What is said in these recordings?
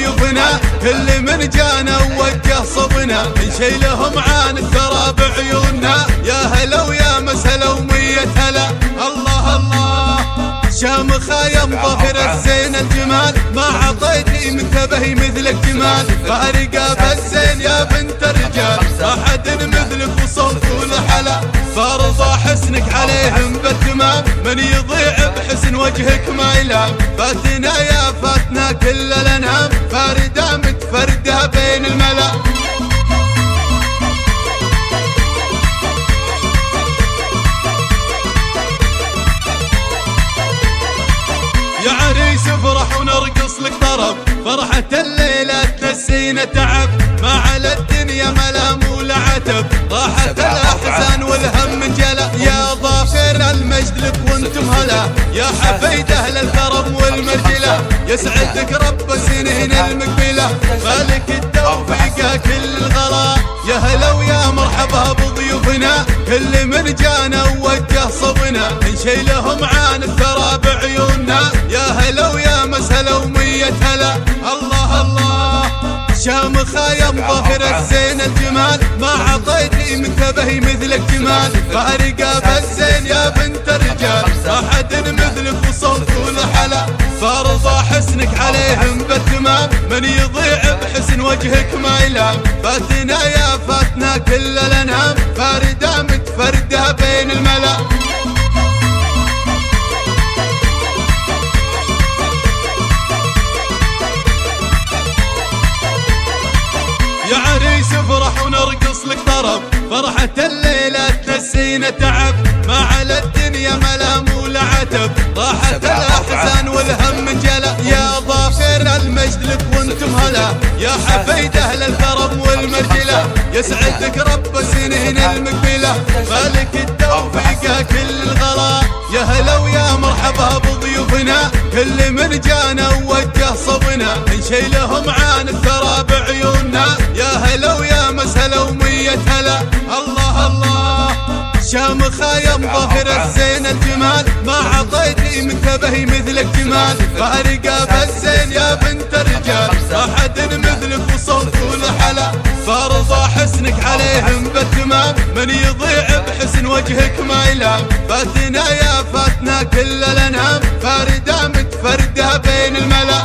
بضيوفنا، كل من جانا ووجه صبنا نشيلهم عن الثرى بعيوننا. يا هلا ويا مسهلا ومية هلا، الله الله شامخة يا مظهر الزين الجمال، ما عطيتي منتبهي مثلك جمال، فارقة بالزين يا بنت الرجال، ما حد مثلك وصوت والحلا، فارضى حسنك عليهم بالتمام، من يضيع بحسن وجهك ما يلام، فاتنا يا فاتنا كل الانام، فاردة متفردة بين الملا. يا عريس افرح ونرقص لك طرب، فرحة الليلة تنسينا تعب، ما على الدنيا ملام ولا عتب، راحت الأحزان والهم انجلى، يا ظافر المجد لك وانتم هلا، يا حفيد أهل الكرم والمرجلة، يسعدك رب سنين المقبلة، فالك التوفيق كل الغلا. يا هلا ويا مرحبا بضيوفنا، كل من جانا ووجه صبنا نشيلهم عن الثرى بعيوننا. يا هلا ويا مسهلا ومية هلا، الله الله شامخة يا مظهر الزين الجمال، ما عطيتي منتبهي مثلك جمال، فارقة بالزين يا بنت الرجال، ما حد مثلك وصوت والحلا، فارضى حسنك عليهم بالتمام، من يضيع بحسن وجهك ما يلام، فاتنا يا فاتنا كل الانام، فاردة متفردة بين الملا. يا عريس افرح ونرقص لك طرب، فرحة الليلة تنسينا تعب، ما على الدنيا ملام ولا عتب، راحت الأحزان والهم انجلى، يا ظافر المجد لك وانتم هلا، يا حفيد أهل الكرم والمرجلة، يسعدك رب سنين المقبلة، فالك التوفيق كل الغلا. يا هلا ويا مرحبا بضيوفنا، كل من جانا ووجه صبنا نشيلهم عن الثرى بعيوننا. يا هلا ويا مسهلا ومية هلا، الله الله شامخة يا مظهر الزين الجمال، ما عطيتي منتبهي مثلك جمال، فارقة بالزين يا بنت الرجال، ما حد مثلك وصوت والحلا، فارضى حسنك عليهم بالتمام، من يضيع بحسن وجهك ما يلام، فاتنا يا فاتنا كل الانام، فاردة متفردة بين الملا.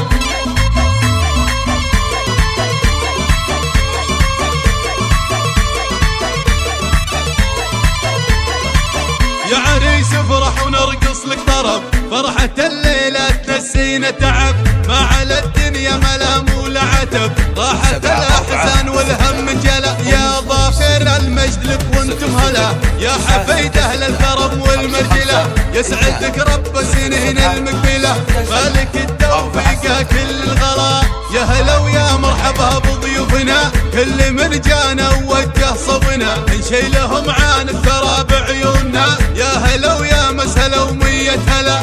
يا عريس افرح ونرقص لك طرب، فرحة الليلة تنسينا تعب، ما على الدنيا ملام ولا عتب، راحت الأحزان والهم انجلى، يا ظافر المجد لك وانتم هلا، يا حفيد أهل الكرم والمرجلة، يسعدك رب سنين المقبلة، فالك التوفيق كل الغلا. يا هلا ويا مرحبا بضيوفنا، كل من جانا ووجه صبنا نشيلهم عن الثرى بعيوننا. يا هلا ويا مسهلا ومية هلا،